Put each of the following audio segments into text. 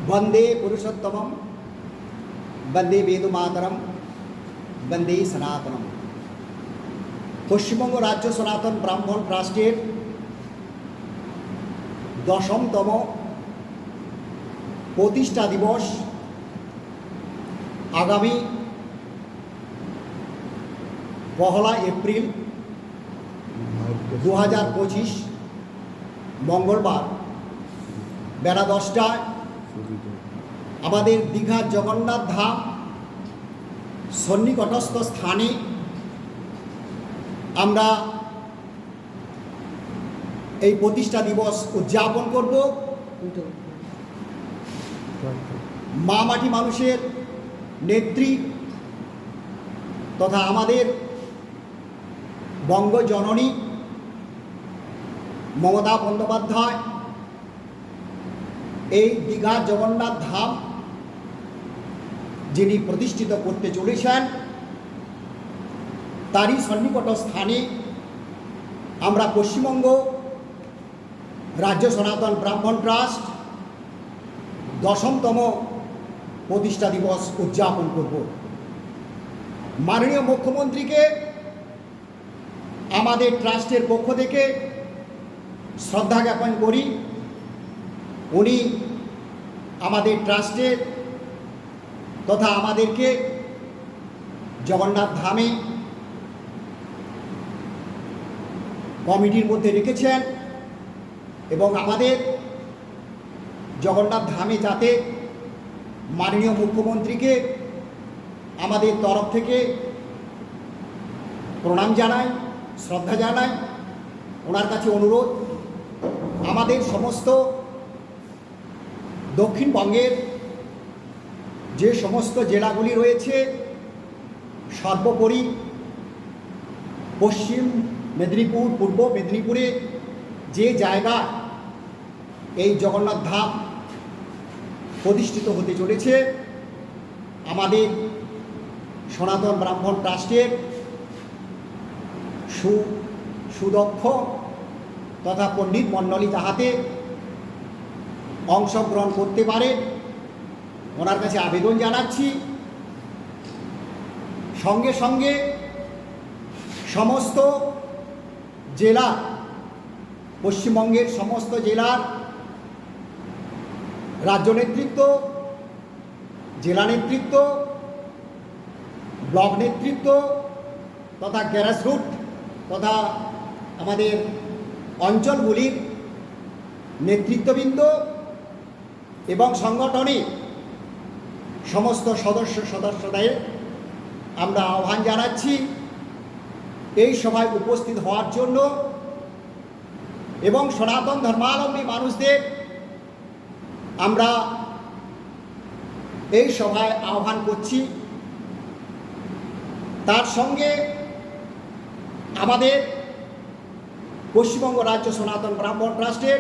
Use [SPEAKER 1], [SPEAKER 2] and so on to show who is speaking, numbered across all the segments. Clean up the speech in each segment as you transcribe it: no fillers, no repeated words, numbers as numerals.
[SPEAKER 1] वंदे पुरुषोत्तमम वंदे वेदमातरम वंदे सनातनम। पश्चिमबंग राज्य सनातन ब्राह्मण ट्रास्टेर 10तम प्रतिष्ठा दिवस आगामी 1 एप्रिल 2025 मंगलवार बेला 10टाয় আমাদের দীঘার জগন্নাথ ধাম সন্নিকটস্থ স্থানে আমরা এই প্রতিষ্ঠা দিবস উদযাপন করব। মা মাটি মানুষের নেত্রী তথা আমাদের বঙ্গজননী মমতা বন্দ্যোপাধ্যায় এই দীঘার জগন্নাথ ধাম যিনি প্রতিষ্ঠিত করতে চলেছেন তারই সন্নিকট স্থানে আমরা পশ্চিমবঙ্গ রাজ্য সনাতন ব্রাহ্মণ ট্রাস্ট 10তম প্রতিষ্ঠা দিবস উদযাপন করব। মাননীয় মুখ্যমন্ত্রীকে আমাদের ট্রাস্টের পক্ষ থেকে শ্রদ্ধা জ্ঞাপন করি। উনি আমাদের ট্রাস্টের তথা আমাদেরকে জগন্নাথ ধামে কমিটির মধ্যে রেখেছেন এবং আমাদের জগন্নাথ ধামে যাতে মাননীয় মুখ্যমন্ত্রীকে আমাদের তরফ থেকে প্রণাম জানাই, শ্রদ্ধা জানাই। ওনার কাছে অনুরোধ, আমাদের সমস্ত দক্ষিণবঙ্গের যে সমস্ত জেলাগুলি রয়েছে সর্বোপরি পশ্চিম মেদিনীপুর, পূর্ব মেদিনীপুরে যে জায়গা এই জগন্নাথ ধাম প্রতিষ্ঠিত হতে চলেছে, আমাদের সনাতন ব্রাহ্মণ ট্রাস্টের সুদক্ষ তথা পণ্ডিত মণ্ডলী যাহাতে অংশগ্রহণ করতে পারে ওনার কাছে আবেদন জানাচ্ছি। সঙ্গে সঙ্গে সমস্ত জেলা, পশ্চিমবঙ্গের সমস্ত জেলার রাজ্য নেতৃত্ব, জেলা নেতৃত্ব, ব্লক নেতৃত্ব তথা গ্রাসরুট তথা আমাদের অঞ্চলগুলির নেতৃত্ববৃন্দ এবং সংগঠনের সমস্ত সদস্যদের আমরা আহ্বান জানাচ্ছি এই সভায় উপস্থিত হওয়ার জন্য এবং সনাতন ধর্মাবলম্বী মানুষদের আমরা এই সভায় আহ্বান করছি। তার সঙ্গে আমাদের পশ্চিমবঙ্গ রাজ্য সনাতন ব্রাহ্মণ ট্রাস্টের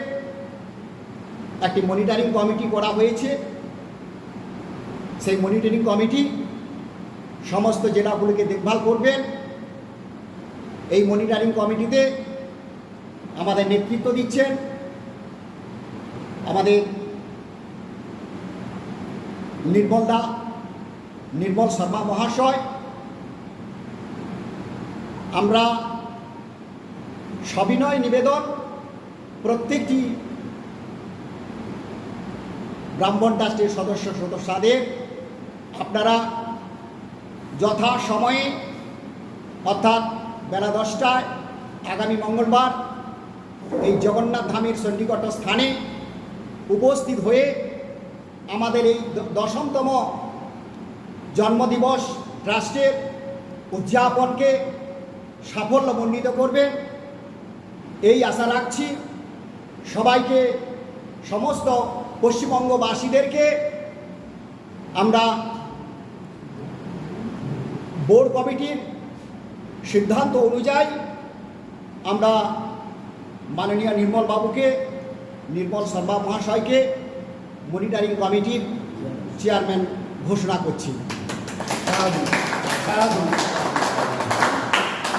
[SPEAKER 1] একটি মনিটরিং কমিটি করা হয়েছে। সেই মনিটরিং কমিটি সমস্ত জেলাগুলিকে দেখভাল করবেন। এই মনিটরিং কমিটিতে আমাদের নেতৃত্ব দিচ্ছেন আমাদের নির্মল শর্মা মহাশয়। আমরা সবিনয় নিবেদন প্রত্যেকটি ব্রাহ্মণ ট্রাস্টের সদস্যদের আপনারা যথা সময়ে অর্থাৎ বেলা 10টায় আগামী মঙ্গলবার এই জগন্নাথ ধামের সন্নিকট স্থানে উপস্থিত হয়ে আমাদের এই 10তম জন্মদিবস ট্রাস্টের উদযাপনকে সাফল্যমণ্ডিত করবেন এই আশা রাখছি। সবাইকে, সমস্ত পশ্চিমবঙ্গবাসীদেরকে আমরা বোর্ড কমিটির সিদ্ধান্ত অনুযায়ী আমরা মাননীয় নির্মল শর্মা মহাশয়কে মনিটরিং কমিটির চেয়ারম্যান ঘোষণা করছি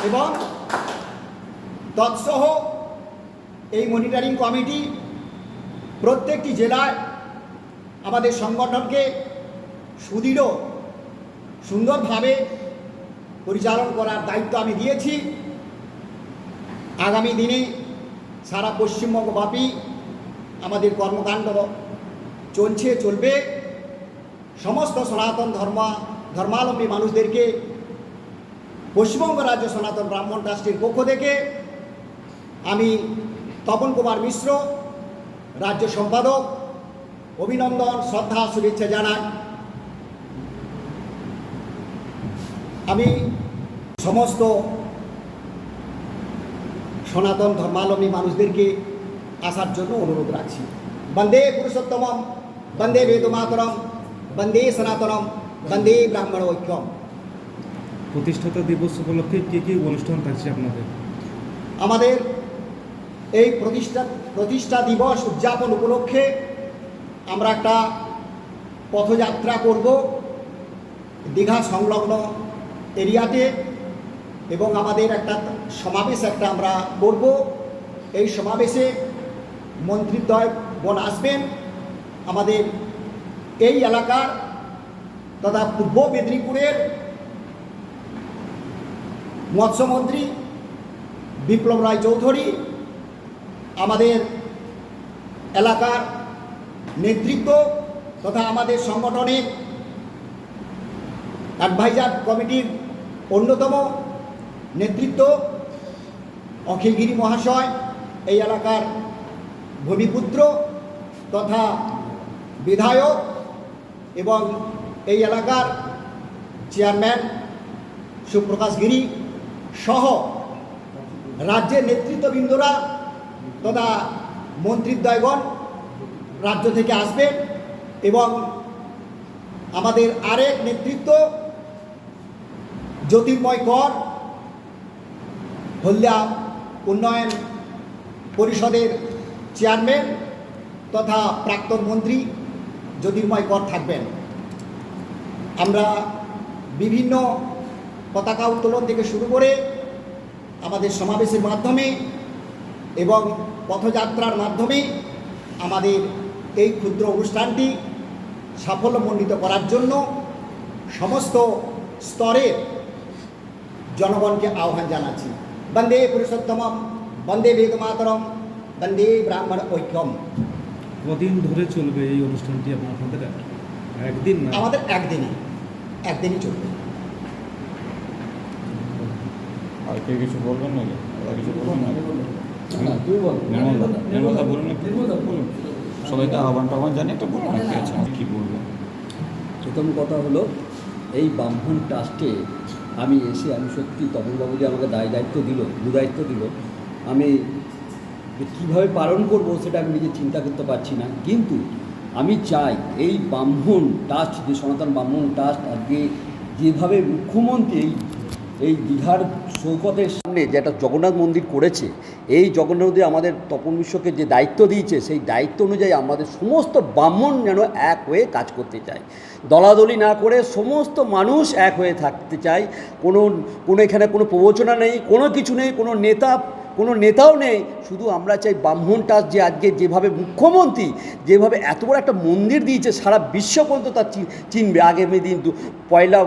[SPEAKER 1] এবং তৎসহ এই মনিটরিং কমিটি প্রত্যেকটি জেলায় আমাদের সংগঠনকে সুদৃঢ় সুন্দরভাবে পরিচালনা করার দায়িত্ব আমি দিয়েছি। আগামী দিনে সারা পশ্চিমবঙ্গব্যাপী আমাদের কর্মকাণ্ড চলবে। সমস্ত সনাতন ধর্মাবলম্বী মানুষদেরকে পশ্চিমবঙ্গ রাজ্য সনাতন ব্রাহ্মণ ট্রাস্টের পক্ষ থেকে আমি তপন কুমার মিশ্র, রাজ্য সম্পাদক, অভিনন্দন, শ্রদ্ধা, শুভেচ্ছা জানাই। আমি সমস্ত সনাতন ধর্মাবলম্বী মানুষদেরকে আসার জন্য অনুরোধ রাখছি। বন্দে পুরুষোত্তমম, বন্দে বেদমাতরম, বন্দে সনাতনম, বন্দে ব্রাহ্মণ ঐক্যম।
[SPEAKER 2] প্রতিষ্ঠাতা দিবস উপলক্ষে কী অনুষ্ঠান থাকছে আপনাদের?
[SPEAKER 1] আমাদের এই প্রতিষ্ঠা দিবস উদযাপন উপলক্ষে আমরা একটা পথযাত্রা করব দীঘা সংলগ্ন এরিয়াতে, এবং আমাদের একটা সমাবেশ আমরা করব। এই সমাবেশে মন্ত্রীদ্বয়গণ আসবেন। আমাদের এই এলাকার তথা পূর্ব মেদিনীপুরের মৎস্যমন্ত্রী বিপ্লব রায় চৌধুরী, আমাদের এলাকার নেতৃত্ব তথা আমাদের সংগঠনের অ্যাডভাইজার কমিটির অন্যতম নেতৃত্ব অখিলগিরি মহাশয়, এই এলাকার ভূমিপুত্র তথা বিধায়ক এবং এই এলাকার চেয়ারম্যান সুপ্রকাশ গিরি সহ রাজ্যের নেতৃত্ববৃন্দরা তথা মন্ত্রীদ্বয়গণ রাজ্য থেকে আসবেন। এবং আমাদের আরেক নেতৃত্ব জ্যোতির্ময় কর, হলদিয়া উন্নয়ন পরিষদের চেয়ারম্যান তথা প্রাক্তন মন্ত্রী জ্যোতির্ময় কর থাকবেন। আমরা বিভিন্ন পতাকা উত্তোলন থেকে শুরু করে আমাদের সমাবেশের মাধ্যমে এবং পথযাত্রার মাধ্যমে আমাদের এই ক্ষুদ্র অনুষ্ঠানটি সাফল্যমণ্ডিত করার জন্য সমস্ত স্তরের জনগণকে আহ্বান জানাচ্ছি। বন্দে পুরুষোত্তমম, বন্দে বেদমাতরম, বন্দে ব্রাহ্মণ ঐক্যম।
[SPEAKER 2] কদিন ধরে চলবে এই অনুষ্ঠানটি আপনাদের? একদিন না,
[SPEAKER 1] আমাদের একদিনই চলবে।
[SPEAKER 3] আর কে কিছু বলবেন নাকি? কিছু বলবেন না? বলুন, সবাইকে আহ্বান জানিয়ে একটা বলুন কি আছে, কী বলবেন?
[SPEAKER 4] প্রথম কথা হলো, এই ব্রাহ্মণ ট্রাস্টে আমি সত্যি তপনবাবু যে আমাকে দায়িত্ব দিল, দায়িত্ব দিল, আমি কীভাবে পালন করব সেটা আমি নিজে চিন্তা করতে পারছি না। কিন্তু আমি চাই এই ব্রাহ্মণ ট্রাস্ট, যে সনাতন ব্রাহ্মণ ট্রাস্ট আজকে যেভাবে মুখ্যমন্ত্রী এই দীঘার শৌকতের সামনে যে একটা জগন্নাথ মন্দির করেছে, এই জগন্নাথ মন্দির আমাদের তপন মিশ্রকে যে দায়িত্ব দিয়েছে, সেই দায়িত্ব অনুযায়ী আমাদের সমস্ত ব্রাহ্মণ যেন এক হয়ে কাজ করতে চায়, দলাদলি না করে সমস্ত মানুষ এক হয়ে থাকতে চায়। কোনো এখানে কোনো প্রবচনা নেই, কোনো কিছু নেই, কোনো নেতাও নেই। শুধু আমরা চাই ব্রাহ্মণ ট্রাস্ট যে আজকে যেভাবে মুখ্যমন্ত্রী যেভাবে এত বড় একটা মন্দির দিয়েছে, সারা বিশ্ব পর্যন্ত তা চিনবে। আগামী দিন পয়লা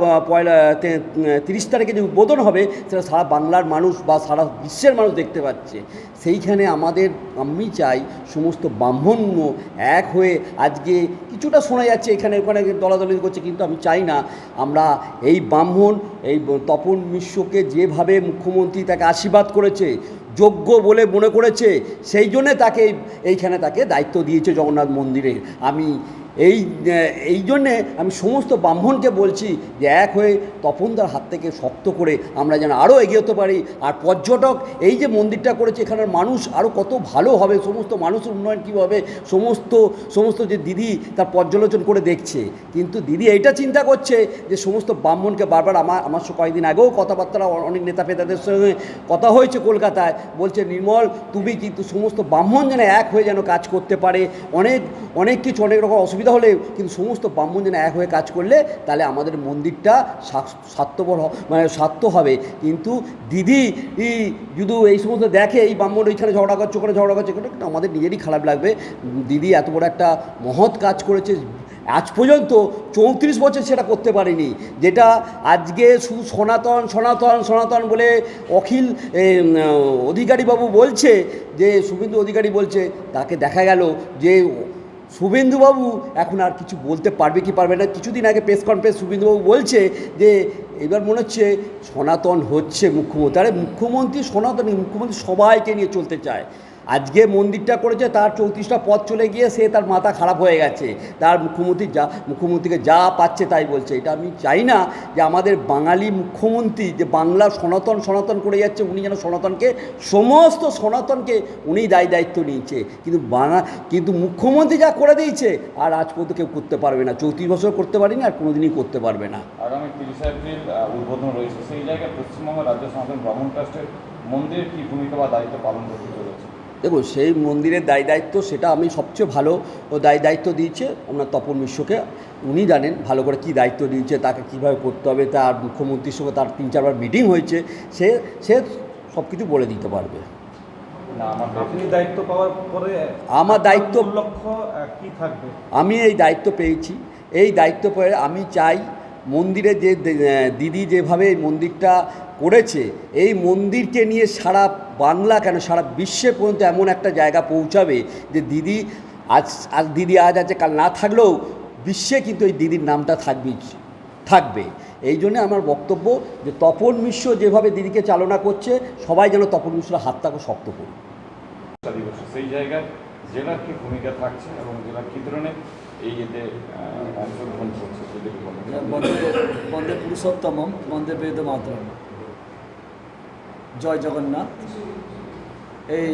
[SPEAKER 4] 30 তারিখে যে উদ্বোধন হবে, সেটা সারা বাংলার মানুষ বা সারা বিশ্বের মানুষ দেখতে পাচ্ছে। সেইখানে আমি চাই সমস্ত ব্রাহ্মণ এক হয়ে, আজকে কিছুটা শোনা যাচ্ছে এখানে ওখানে দলাদলি করছে, কিন্তু আমি চাই না। আমরা এই ব্রাহ্মণ, এই তপন মিশ্রকে যেভাবে মুখ্যমন্ত্রী তাকে আশীর্বাদ করেছে, যোগ্য বলে মনে করেছে, সেই জন্যে এইখানে তাকে দায়িত্ব দিয়েছে জগন্নাথ মন্দিরের। এই জন্যে আমি সমস্ত ব্রাহ্মণকে বলছি যে এক হয়ে তপনদার হাত থেকে শক্ত করে আমরা যেন আরও এগিয়ে হতে পারি। আর পর্যটক এই যে মন্দিরটা করেছে, এখানের মানুষ আরও কত ভালো হবে, সমস্ত মানুষের উন্নয়ন কী হবে, সমস্ত যে দিদি তার পর্যালোচন করে দেখছে। কিন্তু দিদি এইটা চিন্তা করছে যে সমস্ত ব্রাহ্মণকে বারবার আমার কয়েকদিন আগেও কথাবার্তা অনেক নেতা ফেতাদের সঙ্গে কথা হয়েছে কলকাতায়, বলছে নির্মল তুমি কিন্তু সমস্ত ব্রাহ্মণ যেন এক হয়ে যেন কাজ করতে পারে। অনেক কিছু অনেক রকম অসুবিধা হলে কিন্তু সমস্ত ব্রাহ্মণ যেন এক হয়ে কাজ করলে তাহলে আমাদের মন্দিরটা স্বার্থ হবে। কিন্তু দিদি যদি এই সমস্ত দেখে এই ব্রাহ্মণ ওইখানে ঝগড়া করছে, ওখানে ঝগড়া করছে, কিন্তু আমাদের নিজেরই খারাপ লাগবে। দিদি এত বড় একটা মহৎ কাজ করেছে, আজ পর্যন্ত 34 বছর সেটা করতে পারেনি, যেটা আজকে শুধু সনাতন সনাতন সনাতন বলে অখিল অধিকারীবাবু বলছে, যে শুভেন্দু অধিকারী বলছে, তাকে দেখা গেল যে শুভেন্দুবাবু এখন আর কিছু বলতে পারবে কি পারবে না। কিছুদিন আগে প্রেস কনফারেন্স শুভেন্দুবাবু বলছে যে এবার মনে হচ্ছে সনাতন হচ্ছে মুখ্যমন্ত্রী। আরে মুখ্যমন্ত্রী সনাতন, মুখ্যমন্ত্রী সবাইকে নিয়ে চলতে চায়। আজকে মন্দিরটা করেছে, তার 34টা পদ চলে গিয়ে সে তার মাথা খারাপ হয়ে গেছে, তার মুখ্যমন্ত্রীকে যা পাচ্ছে তাই বলছে। এটা আমি চাই না যে আমাদের বাঙালি মুখ্যমন্ত্রী যে বাংলা সনাতন সনাতন করে যাচ্ছে, উনি যেন সনাতনকে, সমস্ত সনাতনকে উনি দায়িত্ব নিয়েছে, কিন্তু মুখ্যমন্ত্রী যা করে দিয়েছে আর আজ পর্যন্ত কেউ করতে পারবে না। 34 বছর করতে পারেনি, আর কোনোদিনই করতে পারবে না।
[SPEAKER 3] আগামী 30 এপ্রিল উদ্বোধন রয়েছে, সেই জায়গায় পশ্চিমবঙ্গ রাজ্য সনাতন ব্রাহ্মণ ট্রাস্টের মন্দিরের কী ভূমিকা বা দায়িত্ব পালন করতে চলেছে?
[SPEAKER 4] দেখুন, সেই মন্দিরের দায়িত্ব সেটা আমি সবচেয়ে ভালো দায়িত্ব দিয়েছে ওনার তপন মিশ্রকে। উনি জানেন ভালো করে কী দায়িত্ব দিয়েছে, তাকে কীভাবে করতে হবে। তার মুখ্যমন্ত্রীর সঙ্গে তার 3-4 বার মিটিং হয়েছে, সে সব কিছু বলে দিতে পারবে।
[SPEAKER 2] আপনি দায়িত্ব পাওয়ার পরে
[SPEAKER 4] আমার দায়িত্ব
[SPEAKER 2] লক্ষ্য কী থাকবে?
[SPEAKER 4] আমি এই দায়িত্ব পেয়েছি, এই দায়িত্ব পেয়ে আমি চাই মন্দিরে যে দিদি যেভাবে এই মন্দিরটা করেছে, এই মন্দিরকে নিয়ে সারা বাংলা কেন সারা বিশ্বে পর্যন্ত এমন একটা জায়গা পৌঁছাবে যে দিদি আজ আছে, কাল না থাকলেও বিশ্বে কিন্তু এই দিদির নামটা থাকবে। এই জন্য আমার বক্তব্য যে তপন মিশ্র যেভাবে দিদিকে চালনা করছে, সবাই যেন তপন মিশ্রের হাতটাকে শক্ত করুন।
[SPEAKER 3] সেই জায়গায় জেলার কি ভূমিকা থাকছে এবং জেলার কী ধরনের এই এতে অংশগ্রহণ করছে সেদিকে
[SPEAKER 5] বন্দে পুরুষোত্তমম বন্দে বেদ মাতরম। জয় জগন্নাথ। এই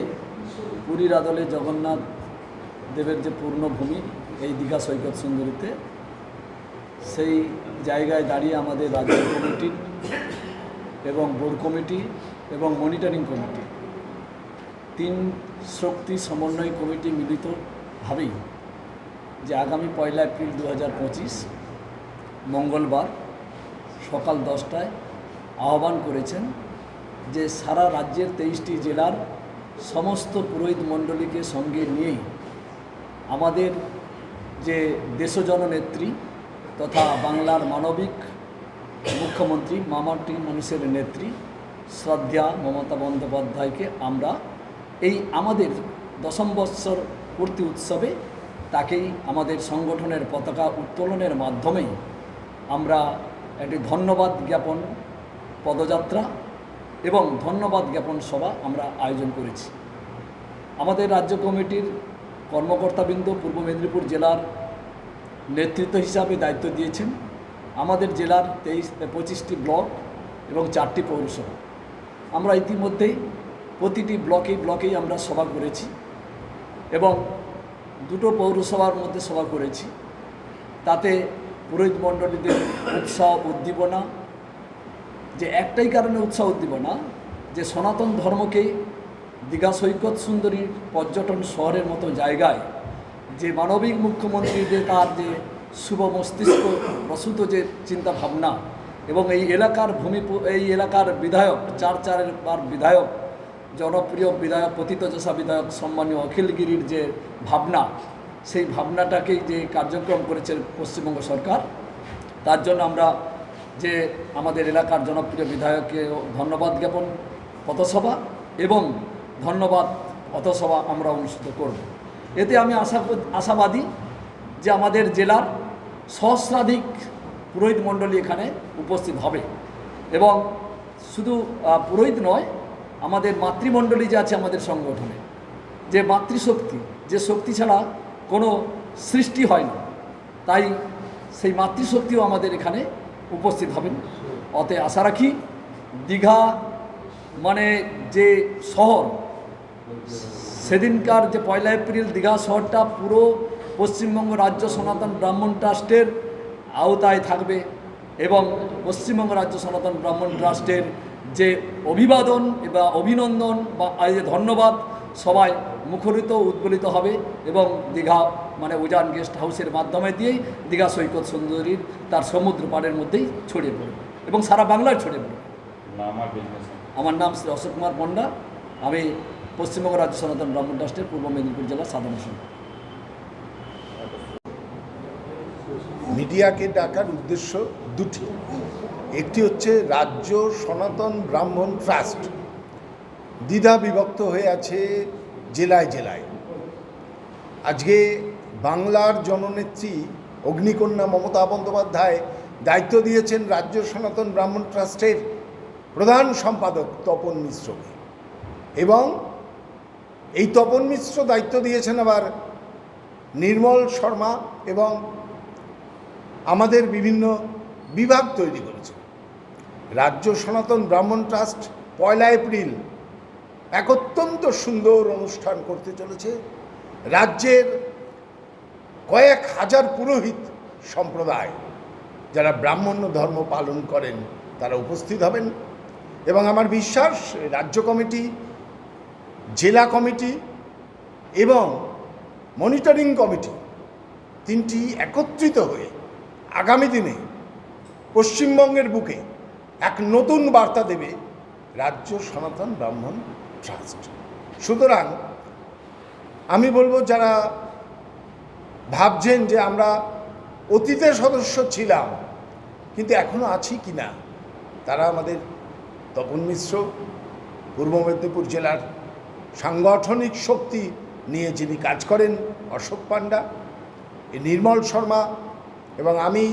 [SPEAKER 5] পুরীর আদলে জগন্নাথ দেবের যে পূর্ণভূমি এই দীঘা সৈকত সুন্দরীতে, সেই জায়গায় দাঁড়িয়ে আমাদের রাজ্য কমিটি এবং বোর্ড কমিটি এবং মনিটরিং কমিটি, 3 শক্তি সমন্বয় কমিটি মিলিতভাবেই যে আগামী 1 এপ্রিল 2025 মঙ্গলবার সকাল 10টায় আহ্বান করেছেন যে সারা রাজ্যের 23টি জেলার সমস্ত পুরোহিত মণ্ডলীকে সঙ্গে নিয়েই আমাদের যে দেশজন নেত্রী তথা বাংলার মানবিক মুখ্যমন্ত্রী মামাটি মানুষের নেত্রী শ্রদ্ধা মমতা বন্দ্যোপাধ্যায়কে আমরা এই আমাদের 10ম বৎসর পূর্তি উৎসবে তাকেই আমাদের সংগঠনের পতাকা উত্তোলনের মাধ্যমেই আমরা একটি ধন্যবাদ জ্ঞাপন পদযাত্রা এবং ধন্যবাদ জ্ঞাপন সভা আমরা আয়োজন করেছি। আমাদের রাজ্য কমিটির কর্মকর্তাবৃন্দ পূর্ব মেদিনীপুর জেলার নেতৃত্ব হিসাবে দায়িত্ব দিয়েছেন আমাদের জেলার 25টি ব্লক এবং 4টি পৌরসভা। আমরা ইতিমধ্যেই প্রতিটি ব্লকেই আমরা সভা করেছি এবং 2টো পৌরসভার মধ্যে সভা করেছি। তাতে পুরোহিত মণ্ডলীদের উৎসাহ উদ্দীপনা, যে একটাই কারণে উৎসাহ উদ্দীপনা, যে সনাতন ধর্মকে দীঘা সৈকত সুন্দরীর পর্যটন শহরের মতো জায়গায় যে মানবিক মুখ্যমন্ত্রী যে তার যে শুভ মস্তিষ্ক প্রসূত যে চিন্তা ভাবনা এবং এই এলাকার বিধায়ক 4-4বার বিধায়ক, জনপ্রিয় বিধায়ক, পতিতযশা বিধায়ক সম্মানীয় অখিলগিরির যে ভাবনা, সেই ভাবনাটাকেই যে কার্যক্রম করেছে পশ্চিমবঙ্গ সরকার, তার জন্য আমরা যে আমাদের এলাকার জনপ্রিয় বিধায়ককে ধন্যবাদ জ্ঞাপন পথসভা এবং ধন্যবাদ পথসভা আমরা অনুষ্ঠিত করব। এতে আমি আশাবাদী যে আমাদের জেলার সহস্রাধিক পুরোহিত মণ্ডলী এখানে উপস্থিত হবে এবং শুধু পুরোহিত নয়, আমাদের মাতৃমণ্ডলী যে আছে আমাদের সংগঠনে, যে মাতৃশক্তি, যে শক্তি ছাড়া কোনো সৃষ্টি হয় না, তাই সেই মাতৃশক্তিও আমাদের এখানে উপস্থিত হবেন। অতএব আশা রাখি দীঘা মানে যে শহর, সেদিনকার যে 1 এপ্রিল দীঘা শহরটা পুরো পশ্চিমবঙ্গ রাজ্য সনাতন ব্রাহ্মণ ট্রাস্টের আওতায় থাকবে এবং পশ্চিমবঙ্গ রাজ্য সনাতন ব্রাহ্মণ ট্রাস্টের যে অভিবাদন বা অভিনন্দন বা ধন্যবাদ সবাই মুখরিত উদ্বলিত হবে এবং দীঘা মানে উজান গেস্ট হাউসের মাধ্যমে দিয়েই দীঘা সৈকত সুন্দরীর তার সমুদ্র পাড়ের মধ্যেই ছড়িয়ে পড়বে এবং সারা বাংলায় ছড়িয়ে পড়বে। আমার নাম শ্রী অশোক কুমার পণ্ডা, আমি পশ্চিমবঙ্গ রাজ্য সনাতন ব্রাহ্মণ ট্রাস্টের পূর্ব মেদিনীপুর জেলার সাধারণ সম্পাদক।
[SPEAKER 6] মিডিয়াকে ডাকার উদ্দেশ্য দুটি। একটি হচ্ছে রাজ্য সনাতন ব্রাহ্মণ ট্রাস্ট দ্বিধা বিভক্ত হয়ে আছে জেলায় জেলায়। আজকে বাংলার জননেত্রী অগ্নিকন্যা মমতা বন্দ্যোপাধ্যায় দায়িত্ব দিয়েছেন রাজ্য সনাতন ব্রাহ্মণ ট্রাস্টের প্রধান সম্পাদক তপন মিশ্রকে, এবং এই তপন মিশ্র দায়িত্ব দিয়েছেন আবার নির্মল শর্মা, এবং আমাদের বিভিন্ন বিভাগ তৈরি করেছে। রাজ্য সনাতন ব্রাহ্মণ ট্রাস্ট 1 এপ্রিল এক অত্যন্ত সুন্দর অনুষ্ঠান করতে চলেছে। রাজ্যের কয়েক হাজার পুরোহিত সম্প্রদায় যারা ব্রাহ্মণ্য ধর্ম পালন করেন তারা উপস্থিত হবেন, এবং আমার বিশ্বাস রাজ্য কমিটি, জেলা কমিটি এবং মনিটরিং কমিটি তিনটি একত্রিত হয়ে আগামী দিনে পশ্চিমবঙ্গের বুকে এক নতুন বার্তা দেবে রাজ্য সনাতন ব্রাহ্মণ ট্রাস্ট। সুতরাং আমি বলবো, যারা ভাবছেন যে আমরা অতীতে সদস্য ছিলাম কিন্তু এখনও আছি কি না, তারা আমাদের তপন মিশ্র, পূর্ব মেদিনীপুর জেলার সাংগঠনিক শক্তি নিয়ে যিনি কাজ করেন অশোক পাণ্ডা, এই নির্মল শর্মা, এবং আমি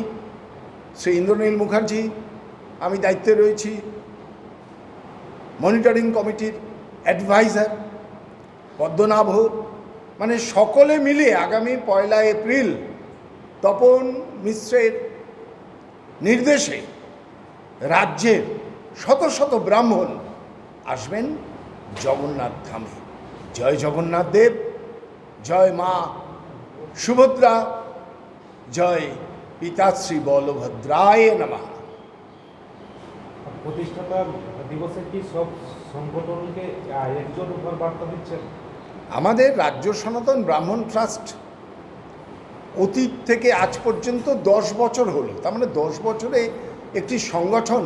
[SPEAKER 6] শ্রী ইন্দ্রনীল মুখার্জি, আমি দায়িত্বে রয়েছি মনিটরিং কমিটির অ্যাডভাইজার পদ্মনাভ, মানে সকলে মিলে আগামী 1 এপ্রিল তপন মিশ্রের নির্দেশে রাজ্যের শত শত ব্রাহ্মণ আসবেন জগন্নাথ ধামে। জয় জগন্নাথ দেব, জয় মা সুভদ্রা, জয় পিতাশ্রী বলভদ্রায় নমঃ।
[SPEAKER 2] প্রতিষ্ঠাতা দিবসে কি সব সংগঠনকে একজন উপর বার্তা দিচ্ছেন?
[SPEAKER 6] আমাদের রাজ্য সনাতন ব্রাহ্মণ ট্রাস্ট অতীত থেকে আজ পর্যন্ত 10 বছর হলো, তার মানে 10 বছরে একটি সংগঠন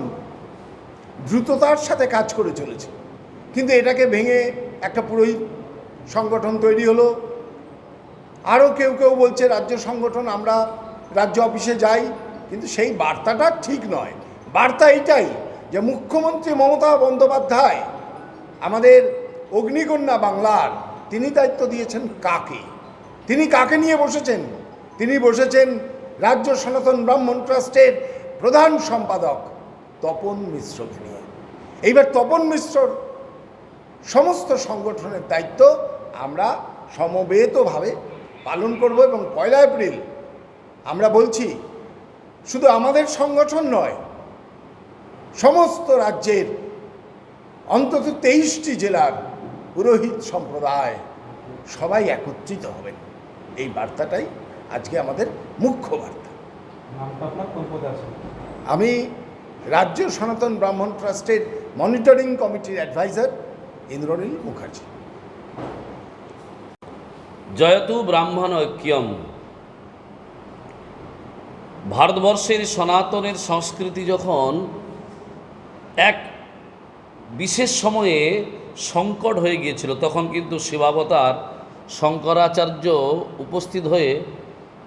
[SPEAKER 6] দ্রুততার সাথে কাজ করে চলেছে। কিন্তু এটাকে ভেঙে একটা পুরোহিত সংগঠন তৈরি হলো। আরও কেউ কেউ বলছে রাজ্য সংগঠন, আমরা রাজ্য অফিসে যাই, কিন্তু সেই বার্তাটা ঠিক নয়। বার্তা এইটাই যে মুখ্যমন্ত্রী মমতা বন্দ্যোপাধ্যায় আমাদের অগ্নিকন্যা বাংলার, তিনি দায়িত্ব দিয়েছেন কাকে? তিনি কাকে নিয়ে বসেছেন? তিনি বসেছেন রাজ্য সনাতন ব্রাহ্মণ ট্রাস্টের প্রধান সম্পাদক তপন মিশ্রকে নিয়ে। এইবার তপন মিশ্রর সমস্ত সংগঠনের দায়িত্ব আমরা সমবেতভাবে পালন করব, এবং 1 এপ্রিল আমরা বলছি শুধু আমাদের সংগঠন নয়, সমস্ত রাজ্যের অন্তত 23টি জেলার পুরোহিত সম্প্রদায় সবাই একত্রিত হবেন। এই বার্তাটাই আজকে আমাদের মুখ্য বার্তা। আমি রাজ্য সনাতন ব্রাহ্মণ ট্রাস্টের মনিটরিং কমিটির অ্যাডভাইজার ইন্দ্রনীল মুখার্জি।
[SPEAKER 7] জয়তু ব্রাহ্মণ ঐক্যম। ভারতবর্ষের সনাতনের সংস্কৃতি যখন এক বিশেষ সময়ে সংকট হয়ে গিয়েছিল, তখন কিন্তু শিবাবতার শঙ্করাচার্য উপস্থিত হয়ে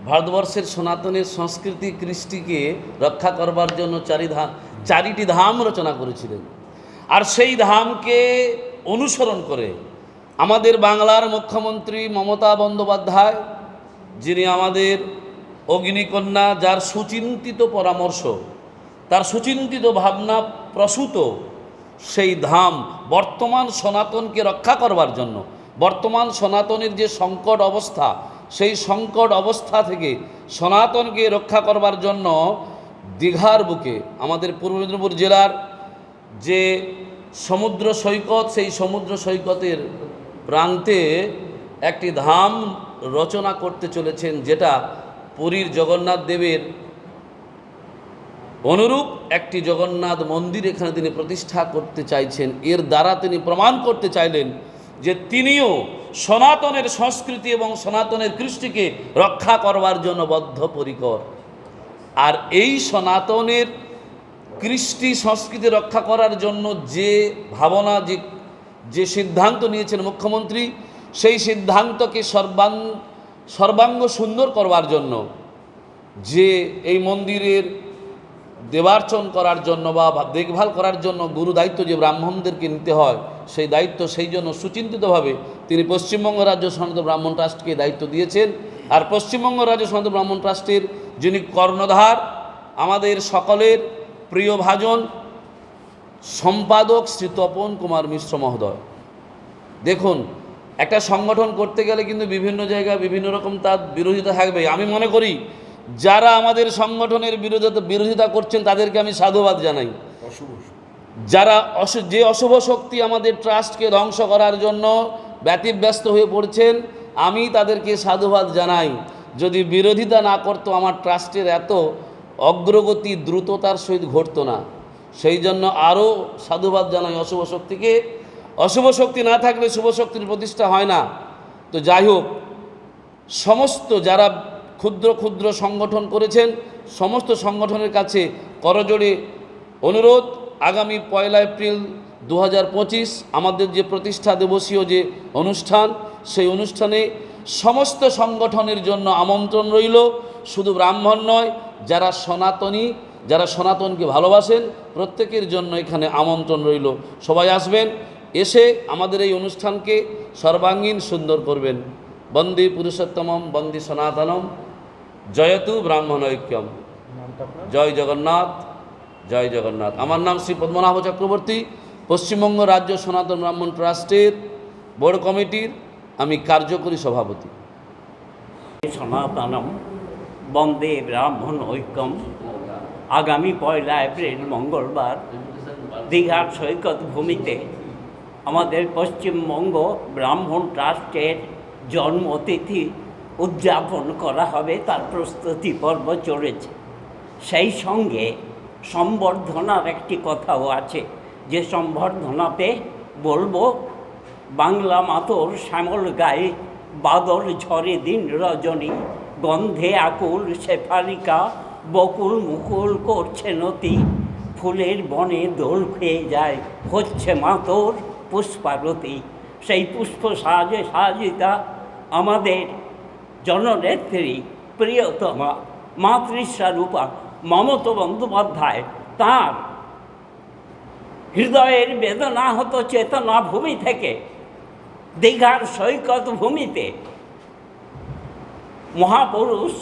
[SPEAKER 7] ভারতবর্ষের সনাতনের সংস্কৃতি কৃষ্টিকে রক্ষা করবার জন্য চারিটি ধাম রচনা করেছিলেন। আর সেই ধামকে অনুসরণ করে আমাদের বাংলার মুখ্যমন্ত্রী মমতা বন্দ্যোপাধ্যায়, যিনি আমাদের অগ্নিকন্যা, যার সুচিন্তিত পরামর্শ, তার সুচিন্তিত ভাবনা প্রসূত সেই ধাম বর্তমান সনাতনকে রক্ষা করবার জন্য, বর্তমান সনাতনের যে সংকট অবস্থা, সেই সংকট অবস্থা থেকে সনাতনকে রক্ষা করবার জন্য দীঘার বুকে আমাদের পূর্ব মেদিনীপুর জেলার যে সমুদ্র সৈকত, সেই সমুদ্র সৈকতের প্রান্তে একটি ধাম রচনা করতে চলেছেন, যেটা পুরীর জগন্নাথ দেবের অনুরূপ একটি জগন্নাথ মন্দির এখানে তিনি প্রতিষ্ঠা করতে চাইছেন। এর দ্বারা তিনি প্রমাণ করতে চাইলেন যে তিনিও সনাতনের সংস্কৃতি এবং সনাতনের কৃষ্টিকে রক্ষা করবার জন্য বদ্ধপরিকর। আর এই সনাতনের কৃষ্টি সংস্কৃতি রক্ষা করার জন্য যে ভাবনা, যে সিদ্ধান্ত নিয়েছেন মুখ্যমন্ত্রী, সেই সিদ্ধান্তকে সর্বাঙ্গ সুন্দর করবার জন্য যে এই মন্দিরের দেবার্চন করার জন্য বা দেখভাল করার জন্য গুরু দায়িত্ব যে ব্রাহ্মণদেরকে নিতে হয়, সেই দায়িত্ব সেই জন্য সুচিন্তিতভাবে তিনি পশ্চিমবঙ্গ রাজ্য সনাতন ব্রাহ্মণ ট্রাস্টকে দায়িত্ব দিয়েছেন। আর পশ্চিমবঙ্গ রাজ্য সনাতন ব্রাহ্মণ ট্রাস্টের যিনি কর্ণধার, আমাদের সকলের প্রিয় ভাজন সম্পাদক শ্রী তপন কুমার মিশ্র মহোদয়। দেখুন, একটা সংগঠন করতে গেলে কিন্তু বিভিন্ন জায়গায় বিভিন্ন রকম তার বিরোধিতা থাকবে। আমি মনে করি যারা আমাদের সংগঠনের বিরোধিতা করছেন তাদেরকে আমি সাধুবাদ জানাই। যারা যে অশুভ শক্তি আমাদের ট্রাস্টকে ধ্বংস করার জন্য ব্যতিব্যস্ত হয়ে পড়ছেন, আমি তাদেরকে সাধুবাদ জানাই। যদি বিরোধিতা না করতো আমার ট্রাস্টের এত অগ্রগতি দ্রুততার সহিত ঘটতো না। সেই জন্য আরও সাধুবাদ জানাই অশুভ শক্তিকে। অশুভ শক্তি না থাকলে শুভ শক্তির প্রতিষ্ঠা হয় না। তো যাই হোক, সমস্ত যারা ক্ষুদ্র ক্ষুদ্র সংগঠন করেছেন সমস্ত সংগঠনের কাছে করজোড়ে অনুরোধ, আগামী 1 এপ্রিল 2025 আমাদের যে প্রতিষ্ঠা দিবসীয় যে অনুষ্ঠান, সেই অনুষ্ঠানে সমস্ত সংগঠনের জন্য আমন্ত্রণ রইল। শুধু ব্রাহ্মণ নয়, যারা সনাতনী, যারা সনাতনকে ভালোবাসেন প্রত্যেকের জন্য এখানে আমন্ত্রণ রইল। সবাই আসবেন, এসে আমাদের এই অনুষ্ঠানকে সর্বাঙ্গীন সুন্দর করবেন। বন্দে পুরুষোত্তমম, বন্দে সনাতনম, জয়তু ব্রাহ্মণ ঐক্যম। জয় জগন্নাথ, জয় জগন্নাথ। আমার নাম শ্রী পদ্মনাভ চক্রবর্তী, পশ্চিমবঙ্গ রাজ্য সনাতন ব্রাহ্মণ ট্রাস্টের বোর্ড কমিটির আমি কার্যকরী সভাপতি।
[SPEAKER 8] সনাতনম, বন্দে ব্রাহ্মণ ঐক্যম। আগামী 1 এপ্রিল মঙ্গলবার দীঘার সৈকত ভূমিতে আমাদের পশ্চিমবঙ্গ ব্রাহ্মণ ট্রাস্টের জন্মতিথি উদযাপন করা হবে, তার প্রস্তুতি পর্ব চলেছে। সেই সঙ্গে সম্বর্ধনার একটি কথাও আছে, যে সম্বর্ধনাতে বলবো বাংলা মাতর শ্যামল গায়ে বাদল ঝরে দিন রজনী, গন্ধে আকুল শেফালিকা বকুল মুকুল করছে নতি, ফুলের বনে দোল খেয়ে যায় হচ্ছে মাতর পুষ্পারতি। সেই পুষ্প সাজে সাজিতা আমাদের জননেত্রী প্রিয়তমা মাতৃস্বরূপা মমতা বন্দ্যোপাধ্যায় তাঁর হৃদয়ের বেদনাহত চেতনা ভূমি থেকে দীঘার সৈকত ভূমিতে মহাপুরুষ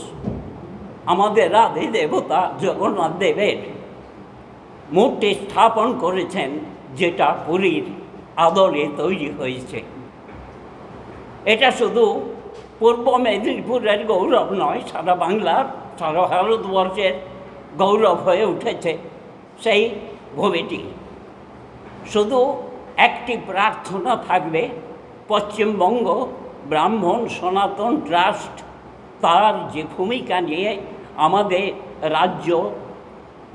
[SPEAKER 8] আমাদের আদি দেবতা জগন্নাথ দেবের মূর্তি স্থাপন করেছেন, যেটা পুরীর আদলে তৈরি হয়েছে। এটা শুধু পূর্ব মেদিনীপুরের গৌরব নয়, সারা বাংলার, সারা ভারতবর্ষের গৌরব হয়ে উঠেছে সেই ভূমিটি। শুধু একটি প্রার্থনা থাকবে, পশ্চিমবঙ্গ ব্রাহ্মণ সনাতন ট্রাস্ট তার যে ভূমিকা নিয়ে আমাদের রাজ্য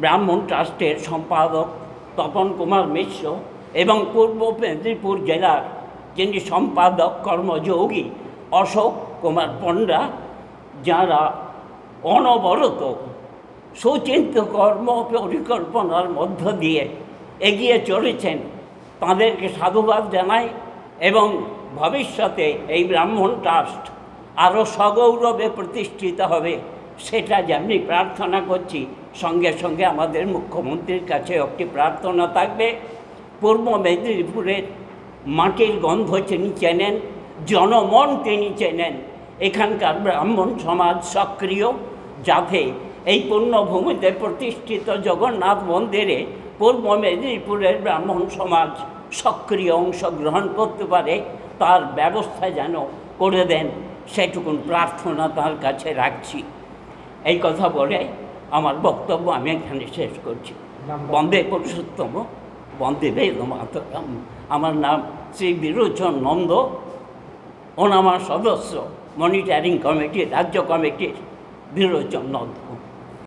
[SPEAKER 8] ব্রাহ্মণ ট্রাস্টের সম্পাদক তপন কুমার মিশ্র এবং পূর্ব মেদিনীপুর জেলার যিনি সম্পাদক কর্মযোগী অশোক কুমার পণ্ডা, যারা অনবরত সুচিন্তিত কর্ম পরিকল্পনার মধ্য দিয়ে এগিয়ে চলেছেন, তাঁদেরকে সাধুবাদ জানাই। এবং ভবিষ্যতে এই ব্রাহ্মণ ট্রাস্ট আরও সগৌরবে প্রতিষ্ঠিত হবে, সেটা যেমনি প্রার্থনা করছি, সঙ্গে সঙ্গে আমাদের মুখ্যমন্ত্রীর কাছে একটি প্রার্থনা থাকবে। পূর্ব মেদিনীপুরের মাটির গন্ধ তিনি চেনেন, জনমন তিনি চেনেন, এখানকার ব্রাহ্মণ সমাজ সক্রিয়, যাতে এই পুণ্যভূমিতে প্রতিষ্ঠিত জগন্নাথ মন্দিরে পূর্ব মেদিনীপুরের ব্রাহ্মণ সমাজ সক্রিয় অংশগ্রহণ করতে পারে, তার ব্যবস্থা যেন করে দেন, সেটুকুন প্রার্থনা তার কাছে রাখছি। এই কথা বলে আমার বক্তব্য আমি এখানে শেষ করছি। বন্দে পুরুষোত্তম, বন্দে বেদ মাতরম। আমার নাম শ্রী বিরোচন নন্দ, ওনামার সদস্য মনিটরিং কমিটি, রাজ্য কমিটির বিরোচন নন্দ।